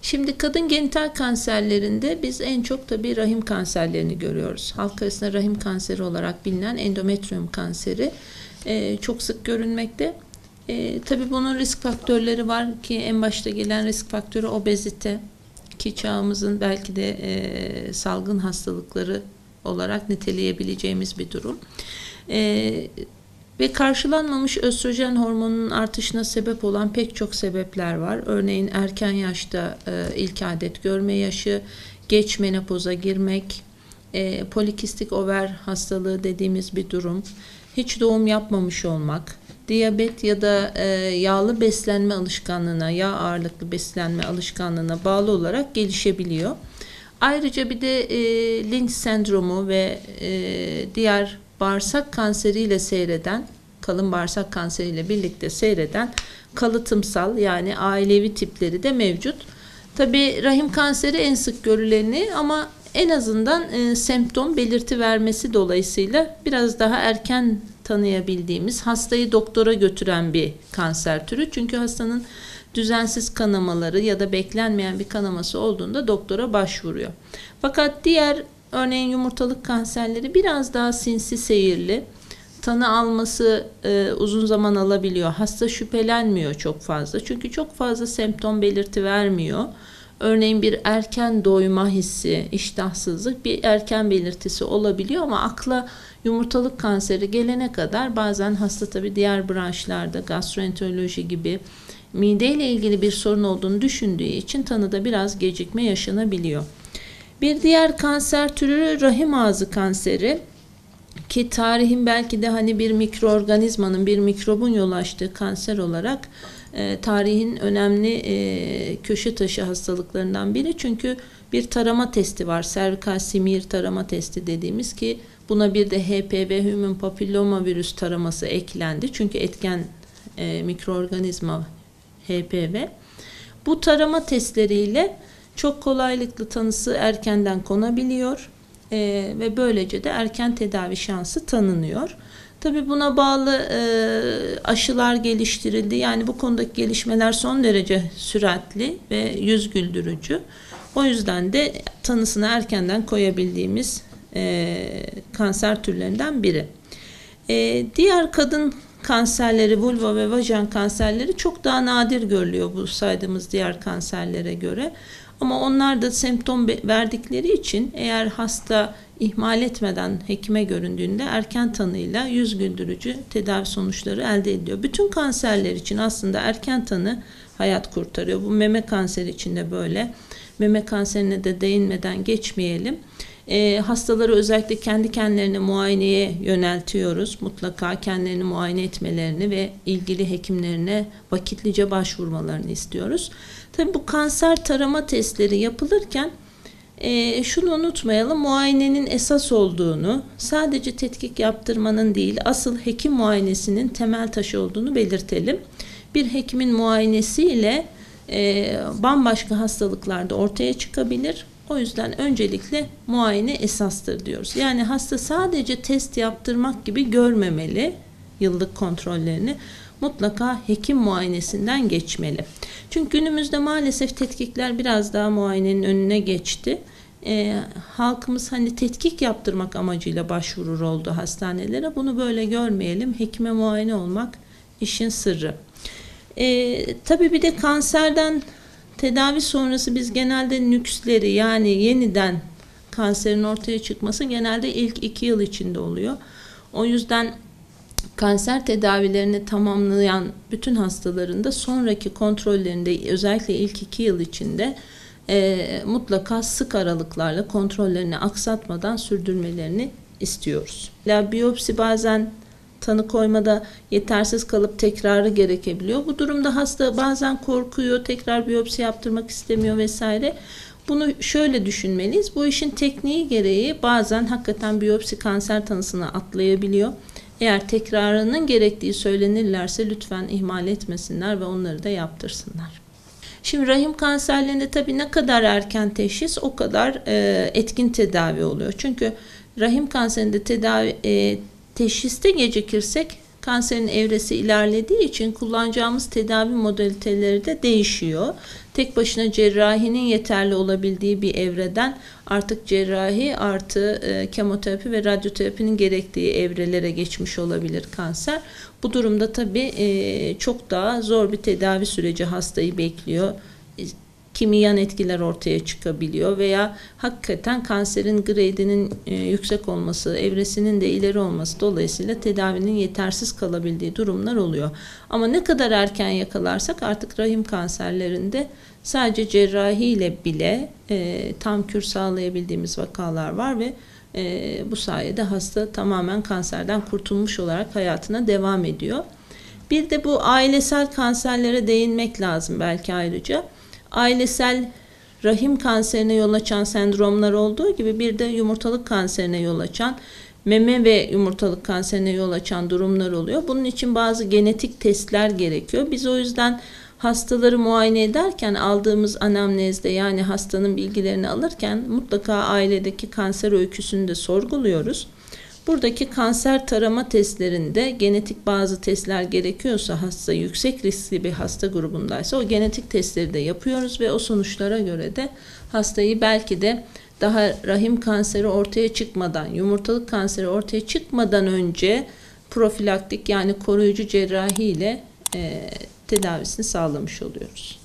Şimdi kadın genital kanserlerinde biz en çok tabii rahim kanserlerini görüyoruz. Halk arasında rahim kanseri olarak bilinen endometrium kanseri çok sık görünmekte. Tabii bunun risk faktörleri var ki en başta gelen risk faktörü obezite ki çağımızın belki de salgın hastalıkları olarak niteleyebileceğimiz bir durum. Ve karşılanmamış östrojen hormonunun artışına sebep olan pek çok sebepler var. Örneğin erken yaşta ilk adet görme yaşı, geç menopoza girmek, polikistik over hastalığı dediğimiz bir durum, hiç doğum yapmamış olmak, diyabet ya da yağlı beslenme alışkanlığına, yağ ağırlıklı beslenme alışkanlığına bağlı olarak gelişebiliyor. Ayrıca bir de Lynch sendromu ve diğer bağırsak kanseriyle seyreden, kalın bağırsak kanseriyle birlikte seyreden kalıtımsal yani ailevi tipleri de mevcut. Tabii rahim kanseri en sık görüleni ama en azından semptom belirti vermesi dolayısıyla biraz daha erken tanıyabildiğimiz, hastayı doktora götüren bir kanser türü. Çünkü hastanın düzensiz kanamaları ya da beklenmeyen bir kanaması olduğunda doktora başvuruyor. Fakat diğer örneğin yumurtalık kanserleri biraz daha sinsi seyirli. Tanı alması uzun zaman alabiliyor. Hasta şüphelenmiyor çok fazla. Çünkü çok fazla semptom belirti vermiyor. Örneğin bir erken doyma hissi, iştahsızlık bir erken belirtisi olabiliyor ama akla yumurtalık kanseri gelene kadar bazen hasta tabii diğer branşlarda gastroenteroloji gibi mideyle ilgili bir sorun olduğunu düşündüğü için tanıda biraz gecikme yaşanabiliyor. Bir diğer kanser türü rahim ağzı kanseri ki tarihin belki de hani bir mikroorganizmanın, bir mikrobun yol açtığı kanser olarak tarihin önemli köşe taşı hastalıklarından biri. Çünkü bir tarama testi var. Servikal smear tarama testi dediğimiz ki buna bir de HPV Human Papilloma virüs taraması eklendi. Çünkü etken mikroorganizma HPV. Bu tarama testleriyle çok kolaylıkla tanısı erkenden konabiliyor ve böylece de erken tedavi şansı tanınıyor. Tabii buna bağlı aşılar geliştirildi. Yani bu konudaki gelişmeler son derece süratli ve yüz güldürücü. O yüzden de tanısını erkenden koyabildiğimiz kanser türlerinden biri. Diğer kadın kanserleri, vulva ve vajen kanserleri çok daha nadir görülüyor bu saydığımız diğer kanserlere göre. Ama onlar da semptom verdikleri için eğer hasta ihmal etmeden hekime göründüğünde erken tanıyla yüz güldürücü tedavi sonuçları elde ediyor. Bütün kanserler için aslında erken tanı hayat kurtarıyor. Bu meme kanseri için de böyle. Meme kanserine de değinmeden geçmeyelim. Hastaları özellikle kendi kendilerine muayeneye yöneltiyoruz. Mutlaka kendilerini muayene etmelerini ve ilgili hekimlerine vakitlice başvurmalarını istiyoruz. Tabii bu kanser tarama testleri yapılırken şunu unutmayalım, muayenenin esas olduğunu, sadece tetkik yaptırmanın değil, asıl hekim muayenesinin temel taşı olduğunu belirtelim. Bir hekimin muayenesiyle bambaşka hastalıklarda ortaya çıkabilir. O yüzden öncelikle muayene esastır diyoruz. Yani hasta sadece test yaptırmak gibi görmemeli yıllık kontrollerini. Mutlaka hekim muayenesinden geçmeli. Çünkü günümüzde maalesef tetkikler biraz daha muayenenin önüne geçti. Halkımız hani tetkik yaptırmak amacıyla başvurur oldu hastanelere. Bunu böyle görmeyelim. Hekime muayene olmak işin sırrı. Tabii bir de kanserden Tedavi sonrası biz genelde nüksleri, yani yeniden kanserin ortaya çıkması genelde ilk 2 yıl içinde oluyor. O yüzden kanser tedavilerini tamamlayan bütün hastaların da sonraki kontrollerinde, özellikle ilk 2 yıl içinde mutlaka sık aralıklarla kontrollerini aksatmadan sürdürmelerini istiyoruz. Biyopsi bazen tanı koymada yetersiz kalıp tekrarı gerekebiliyor. Bu durumda hasta bazen korkuyor, tekrar biyopsi yaptırmak istemiyor vesaire. Bunu şöyle düşünmeliyiz. Bu işin tekniği gereği bazen hakikaten biyopsi kanser tanısını atlayabiliyor. Eğer tekrarının gerektiği söylenirlerse lütfen ihmal etmesinler ve onları da yaptırsınlar. Şimdi rahim kanserlerinde tabii ne kadar erken teşhis o kadar etkin tedavi oluyor. Çünkü rahim kanserinde teşhiste gecikirsek kanserin evresi ilerlediği için kullanacağımız tedavi modaliteleri de değişiyor. Tek başına cerrahinin yeterli olabildiği bir evreden artık cerrahi artı kemoterapi ve radyoterapinin gerektiği evrelere geçmiş olabilir kanser. Bu durumda tabii çok daha zor bir tedavi süreci hastayı bekliyor. Kimi yan etkiler ortaya çıkabiliyor veya hakikaten kanserin grade'inin yüksek olması, evresinin de ileri olması dolayısıyla tedavinin yetersiz kalabildiği durumlar oluyor. Ama ne kadar erken yakalarsak artık rahim kanserlerinde sadece cerrahi ile bile tam kür sağlayabildiğimiz vakalar var ve bu sayede hasta tamamen kanserden kurtulmuş olarak hayatına devam ediyor. Bir de bu ailesel kanserlere değinmek lazım belki ayrıca. Ailesel rahim kanserine yol açan sendromlar olduğu gibi bir de yumurtalık kanserine yol açan, meme ve yumurtalık kanserine yol açan durumlar oluyor. Bunun için bazı genetik testler gerekiyor. Biz o yüzden hastaları muayene ederken aldığımız anamnezde, yani hastanın bilgilerini alırken mutlaka ailedeki kanser öyküsünü de sorguluyoruz. Buradaki kanser tarama testlerinde genetik bazı testler gerekiyorsa, hasta yüksek riskli bir hasta grubundaysa o genetik testleri de yapıyoruz ve o sonuçlara göre de hastayı belki de daha rahim kanseri ortaya çıkmadan, yumurtalık kanseri ortaya çıkmadan önce profilaktik, yani koruyucu cerrahi ile tedavisini sağlamış oluyoruz.